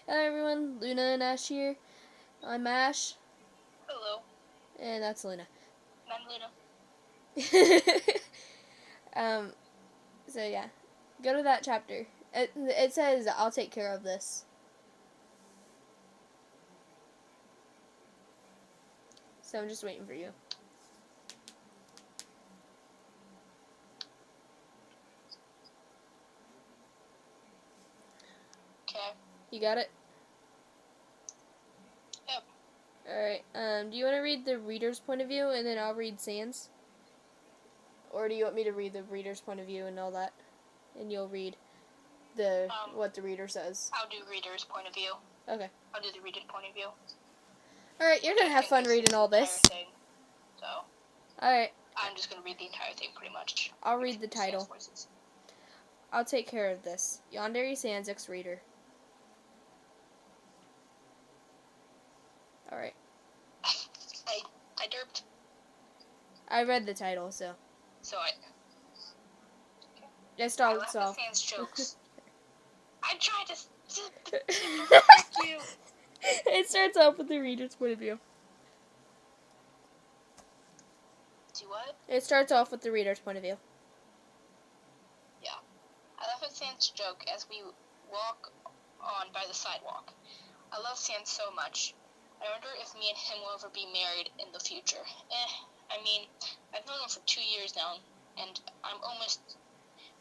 Hello everyone, Luna and Ash here. I'm Ash. Hello. And that's Luna. I'm Luna. So yeah, go to that chapter. It says, I'll take care of this. So I'm just waiting for you. Okay. You got it? Yep. Alright, do you want to read the reader's point of view and then I'll read Sans? Or do you want me to read the reader's point of view and all that? And you'll read what the reader says. I'll do reader's point of view. Okay. I'll do the reader's point of view. Alright, you're gonna have fun reading all this. Thing, so. Alright. I'm just gonna read the entire thing pretty much. I'll read the title. I'll take care of this. Yandere Sans X reader. Alright. I derped. I read the title, so. So I. Okay. It starts off. Sans jokes. I tried to. You. It starts off with the reader's point of view. Do what? It starts off with the reader's point of view. Yeah. I laugh at Sans' joke as we walk on by the sidewalk. I love Sans so much. I wonder if me and him will ever be married in the future. I mean, I've known him for 2 years now, and I'm almost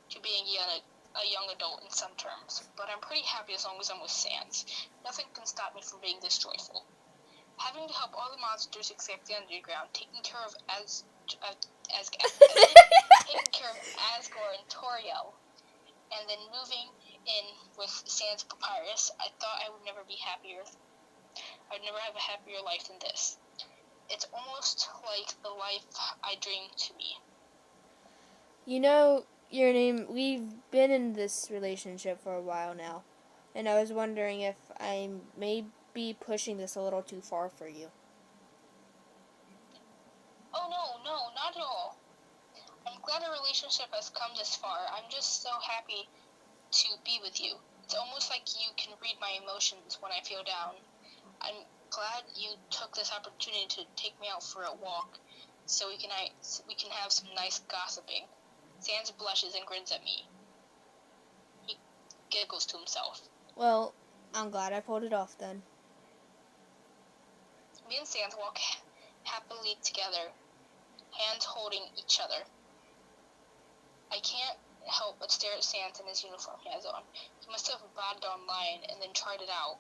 to being a young adult in some terms, but I'm pretty happy as long as I'm with Sans. Nothing can stop me from being this joyful. Having to help all the monsters except the underground, taking care of taking care of Asgore and Toriel, and then moving in with Sans Papyrus, I thought I would never be happier. I'd never have a happier life than this. It's almost like the life I dreamed to be. You know, your name, we've been in this relationship for a while now, and I was wondering if I may be pushing this a little too far for you. Oh no, not at all. I'm glad our relationship has come this far. I'm just so happy to be with you. It's almost like you can read my emotions when I feel down. I'm glad you took this opportunity to take me out for a walk, so we can have some nice gossiping. Sans blushes and grins at me. He giggles to himself. Well, I'm glad I pulled it off then. Me and Sans walk happily together, hands holding each other. I can't help but stare at Sans in his uniform he has on. He must have bought it online and then tried it out,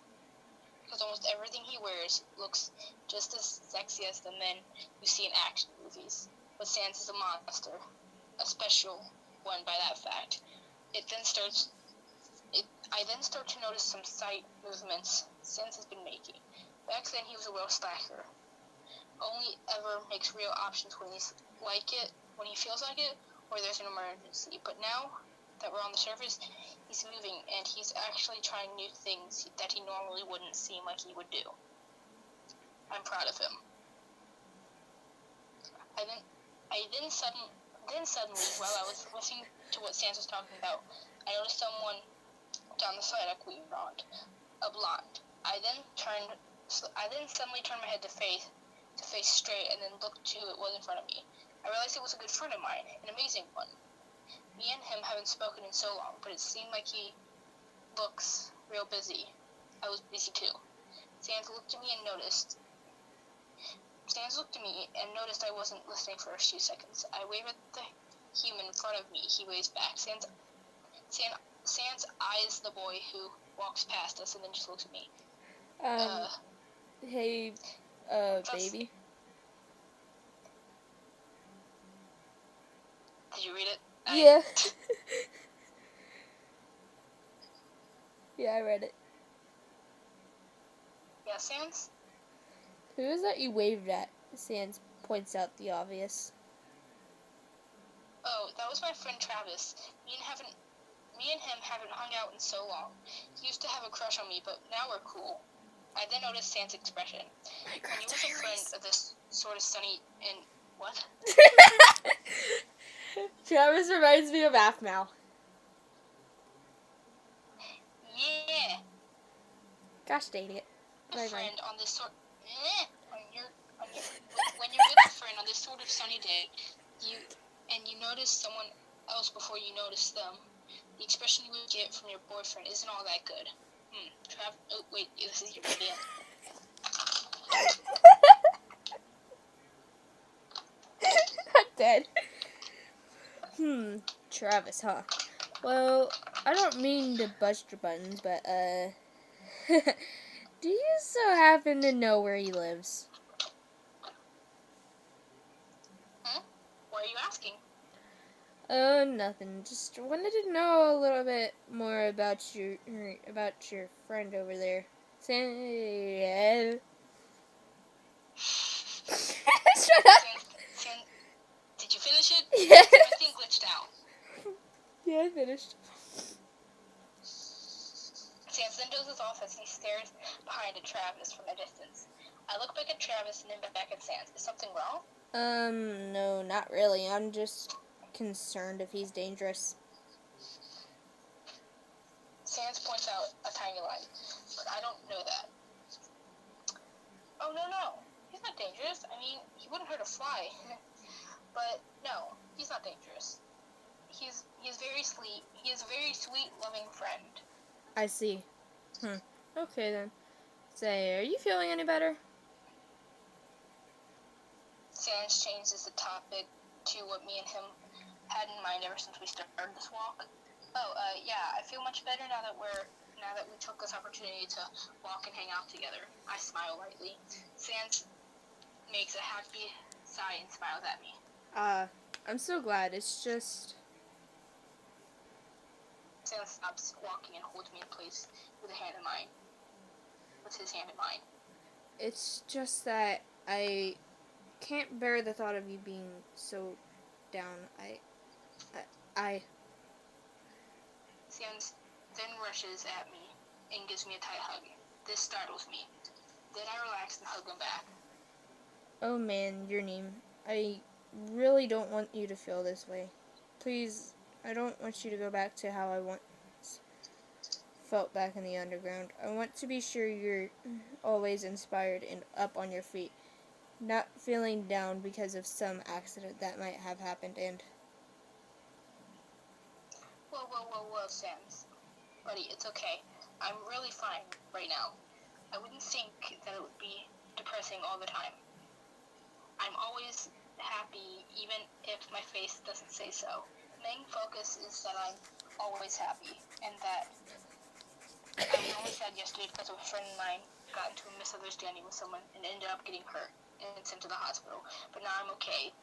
because almost everything he wears looks just as sexy as the men you see in action movies. But Sans is a monster, a special one by that fact. I then start to notice some sight movements Sans has been making. Back then he was a real slacker. Only ever makes real options when he feels like it, or there's an emergency. But now that we're on the surface, he's moving, and he's actually trying new things that he normally wouldn't seem like he would do. I'm proud of him. Then suddenly, while I was listening to what Sans was talking about, I noticed someone down the sidewalk we were on, a blonde. I then suddenly turned my head to face straight, and then looked to what was in front of me. I realized it was a good friend of mine, an amazing one. Me and him haven't spoken in so long, but it seemed like he looks real busy. I was busy too. Sans looked at me and noticed I wasn't listening for a few seconds. I waved at the human in front of me. He waves back. Sans eyes the boy who walks past us and then just looks at me. Hey, baby. Did you read it? Yeah. Yeah, I read it. Yeah, Sans? Who is that you waved at? Sans points out the obvious. Oh, that was my friend Travis. Me and him haven't hung out in so long. He used to have a crush on me, but now we're cool. I then noticed Sans' expression. When you was a friend of this sort of sunny and what? Travis reminds me of Aphmau. Yeah. Gosh dang it. A friend on this sort. When you're with a friend on this sort of sunny day, you notice someone else before you notice them. The expression you would get from your boyfriend isn't all that good. Oh wait, this is your video. I'm dead. Travis, huh? Well, I don't mean to bust your buttons, but, do you so happen to know where he lives? Why are you asking? Nothing. Just wanted to know a little bit more about your friend over there. Sam. Shut up. Sam, did you finish it? Yes. My thing glitched out. Yeah, I finished. Sam then dozes off as he stares behind at Travis from a distance. I look back at Travis and then back at Sans. Is something wrong? No, not really. I'm just concerned if he's dangerous. Sans points out a tiny line, but I don't know that. Oh, no. He's not dangerous. I mean, he wouldn't hurt a fly. But, no, he's not dangerous. He's very sweet. He is a very sweet, loving friend. I see. Okay, then. Say, are you feeling any better? Sans changes the topic to what me and him had in mind ever since we started this walk. Yeah, I feel much better now that we took this opportunity to walk and hang out together. I smile lightly. Sans makes a happy sigh and smiles at me. I'm so glad. It's just... Sans stops walking and holds me in place with his hand in mine. It's just that I can't bear the thought of you being so down. Sans then rushes at me and gives me a tight hug. This startles me. Then I relax and hug him back. Oh man, your name. I really don't want you to feel this way. Please, I don't want you to go back to how I once felt back in the underground. I want to be sure you're always inspired and up on your feet, not feeling down because of some accident that might have happened. And Whoa, Sans. Buddy, it's okay. I'm really fine right now. I wouldn't think that it would be depressing all the time. I'm always happy, even if my face doesn't say so. The main focus is that I'm always happy, and that I was only sad yesterday because a friend of mine got into a misunderstanding with someone and ended up getting hurt and sent to the hospital. But now I'm okay.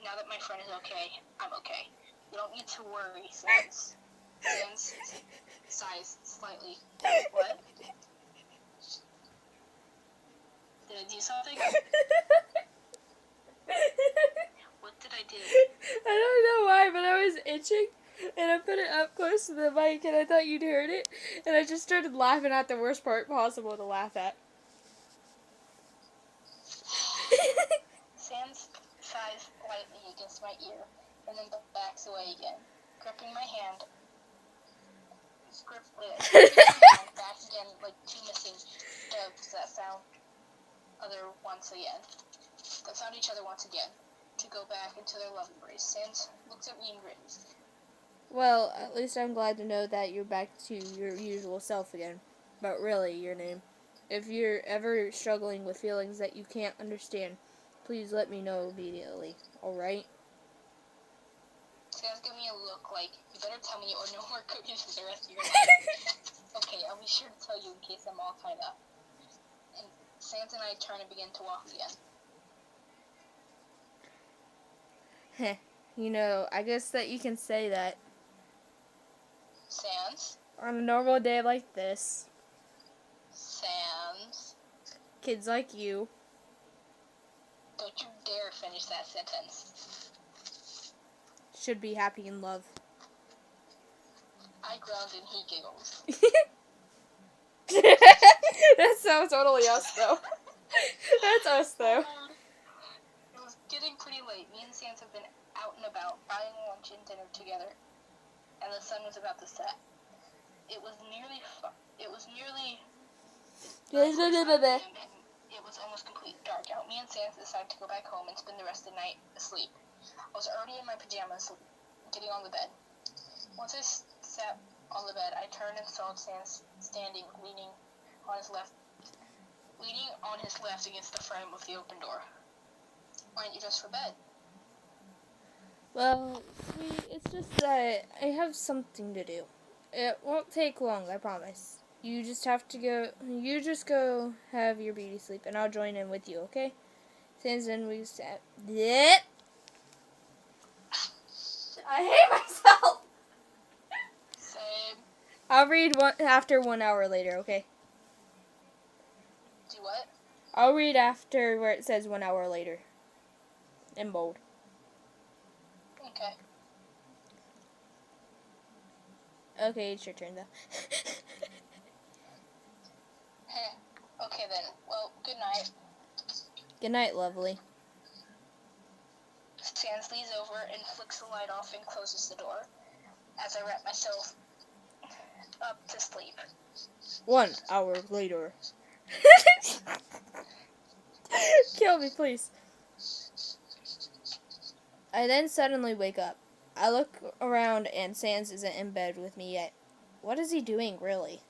Now that my friend is okay, I'm okay. You don't need to worry, Sans. Sans sighs slightly. What? Did I do something? What did I do? I don't know why, but I was itching, and I put it up close to the mic, and I thought you'd heard it, and I just started laughing at the worst part possible to laugh at. Sans sighs lightly against my ear, and then backs away again, gripping my hand. Back again, like two missing doves that found each other once again, to go back into their love embrace. Sans looks at me and grins. Well, at least I'm glad to know that you're back to your usual self again. But really, your name. If you're ever struggling with feelings that you can't understand, please let me know immediately, alright? Sans give me a look like, you better tell me or no more cookies for the rest of your life. Okay, I'll be sure to tell you in case I'm all tied up. And Sans and I turn and begin to walk again. You know, I guess that you can say that. Sans? On a normal day like this. Sans? Kids like you. Don't you dare finish that sentence. Should be happy in love. I groaned and he giggles. That sounds totally us, though. That's us, though. It was getting pretty late. Me and Sans have been out and about, buying lunch and dinner together, and the sun was about to set. It was nearly By 4 p.m. and it was almost completely dark out. Me and Sans decided to go back home and spend the rest of the night asleep. I was already in my pajamas, getting on the bed. Once I sat on the bed, I turned and saw Sans standing, leaning on his left against the frame of the open door. Why aren't you dressed for bed? Well, sweet, it's just that I have something to do. It won't take long, I promise. You just go have your beauty sleep, and I'll join in with you, okay? Since then we sat. Blech. I hate myself! Same. I'll read after 1 hour later, okay? Do what? I'll read after where it says 1 hour later. In bold. Okay. Okay, it's your turn, though. Okay then. Well, good night. Good night, lovely. Sans leans over and flicks the light off and closes the door as I wrap myself up to sleep. 1 hour later. Kill me, please. I then suddenly wake up. I look around and Sans isn't in bed with me yet. What is he doing, really?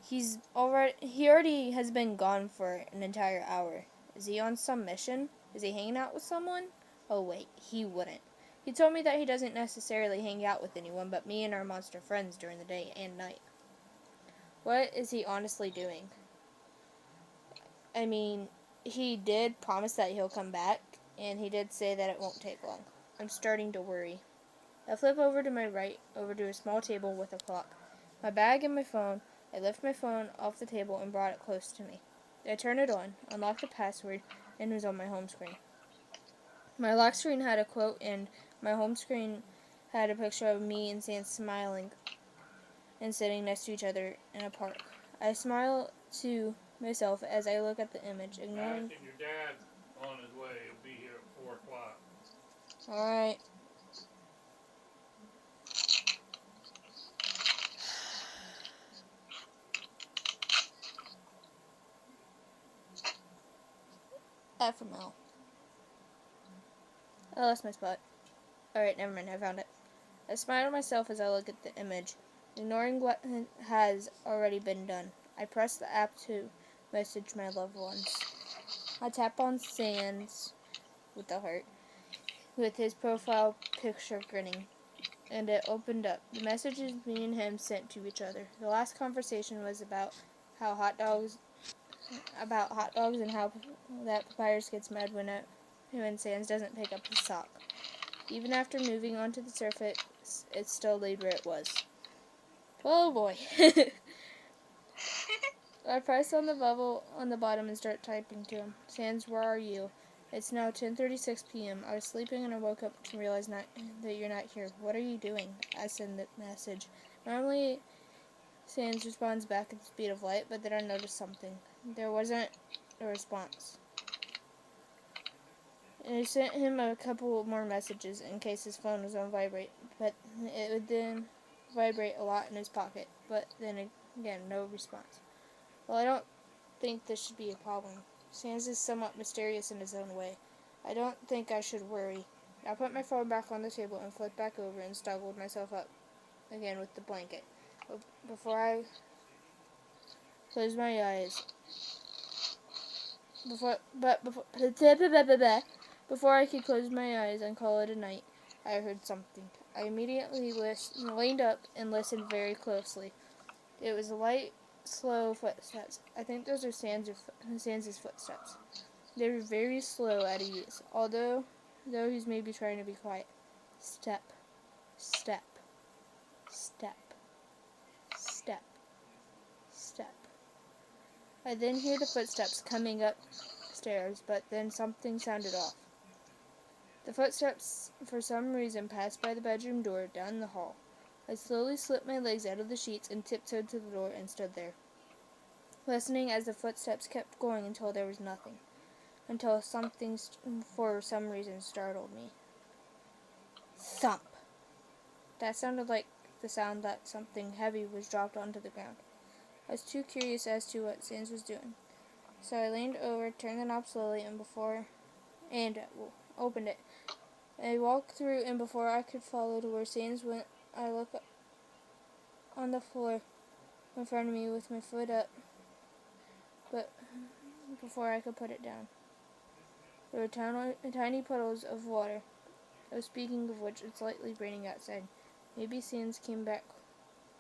He already has been gone for an entire hour. Is he on some mission? Is he hanging out with someone? Oh wait, he wouldn't. He told me that he doesn't necessarily hang out with anyone but me and our monster friends during the day and night. What is he honestly doing? I mean, he did promise that he'll come back, and he did say that it won't take long. I'm starting to worry. I flip over to my right, over to a small table with a clock. My bag and my phone. I lift my phone off the table and brought it close to me. I turned it on, unlocked the password, and it was on my home screen. My lock screen had a quote, and my home screen had a picture of me and Sans smiling and sitting next to each other in a park. I smile to myself as I look at the image, ignoring... Your dad's on his way. He'll be here at 4 o'clock. Alright. FML. I lost my spot. Alright, never mind, I found it. I smile to myself as I look at the image, ignoring what has already been done. I press the app to message my loved ones. I tap on Sans with the heart, with his profile picture grinning, and it opened up. The messages me and him sent to each other. The last conversation was about hot dogs and how that Papyrus gets mad when Sans doesn't pick up his sock. Even after moving onto the surface, it still laid where it was. Oh boy. I press on the bubble on the bottom and start typing to him. Sans, where are you? It's now 10:36 p.m. I was sleeping and I woke up to realize that you're not here. What are you doing? I send the message. Normally, Sans responds back at the speed of light, but then I noticed something. There wasn't a response. And I sent him a couple more messages in case his phone was on vibrate, but it would then vibrate a lot in his pocket. But then again, no response. Well, I don't think this should be a problem. Sans is somewhat mysterious in his own way. I don't think I should worry. I put my phone back on the table and flipped back over and snuggled myself up again with the blanket. Before I close my eyes, before I could close my eyes and call it a night, I heard something. I immediately leaned up and listened very closely. It was light, slow footsteps. I think those are Sans' footsteps. They were very slow at ease, although he's maybe trying to be quiet. Step, step, step, step, step. I then hear the footsteps coming upstairs, but then something sounded off. The footsteps, for some reason, passed by the bedroom door down the hall. I slowly slipped my legs out of the sheets and tiptoed to the door and stood there, listening as the footsteps kept going until there was nothing, until something, for some reason, startled me. Thump! That sounded like the sound that something heavy was dropped onto the ground. I was too curious as to what Sans was doing. So I leaned over, turned the knob slowly, and opened it. I walked through, and before I could follow to where Sans went, I looked on the floor in front of me with my foot up, but before I could put it down, there were tiny puddles of water. Oh, speaking of which, it's lightly raining outside. Maybe Sans came back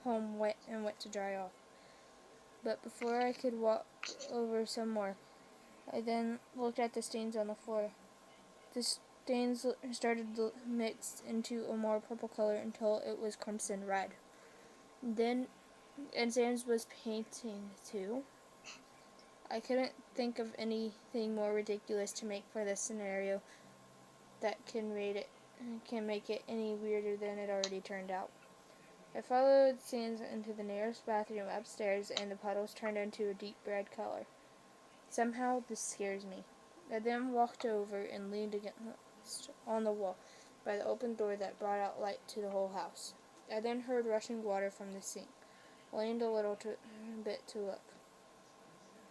home wet to dry off. But before I could walk over some more, I then looked at the stains on the floor. The stains started to mix into a more purple color until it was crimson red. And Sans was painting too. I couldn't think of anything more ridiculous to make for this scenario that can make it any weirder than it already turned out. I followed Sans into the nearest bathroom upstairs, and the puddles turned into a deep red color. Somehow, this scares me. I then walked over and leaned against on the wall by the open door that brought out light to the whole house. I then heard rushing water from the sink. I leaned a little bit to look.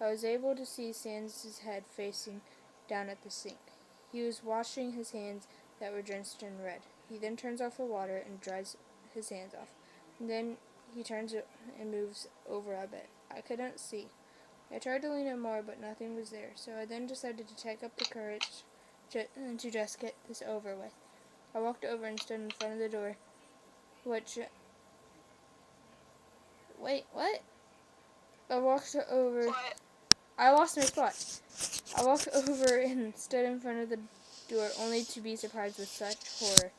I was able to see Sans' head facing down at the sink. He was washing his hands that were drenched in red. He then turns off the water and dries his hands off. And then he turns it and moves over a bit. I couldn't see. I tried to lean in more, but nothing was there, so I then decided to take up the courage to just get this over with. I walked over and stood in front of the door, Wait, what? I walked over... What? I lost my spot. I walked over and stood in front of the door, only to be surprised with such horror.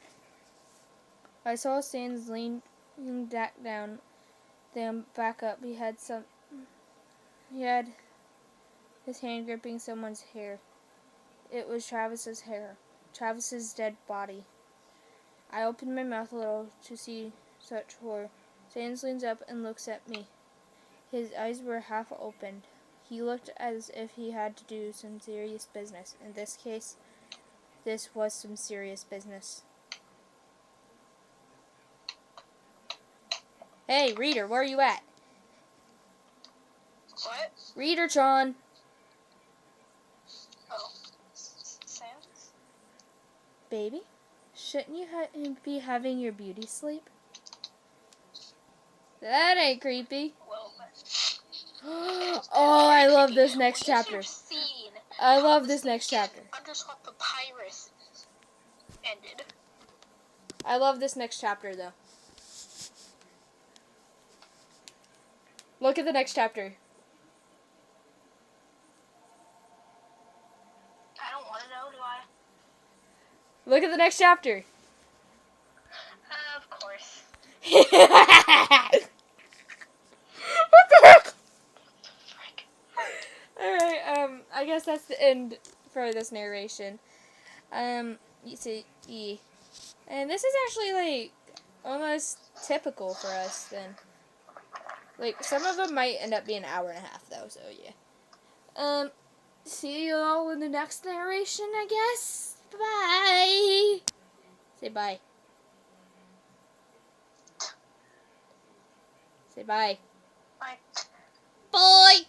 I saw Sans lean back down, then back up. He had his hand gripping someone's hair. It was Travis's hair. Travis's dead body. I opened my mouth a little to see such horror. Sans leans up and looks at me. His eyes were half opened. He looked as if he had to do some serious business. In this case, this was some serious business. Hey, reader, where are you at? What? Reader, John. Oh. Sans? Baby, shouldn't you be having your beauty sleep? That ain't creepy. Well, Oh, I love this next chapter. Scene I love this next chapter. Underswap Papyrus ended. I love this next chapter, though. Look at the next chapter. I don't want to know, do I? Look at the next chapter. Of course. What the heck? Alright, I guess that's the end for this narration. You see, and this is actually, like, almost typical for us, then. Like, some of them might end up being an hour and a half, though, so yeah. See you all in the next narration, I guess. Bye. Say bye. Say bye. Bye. Bye.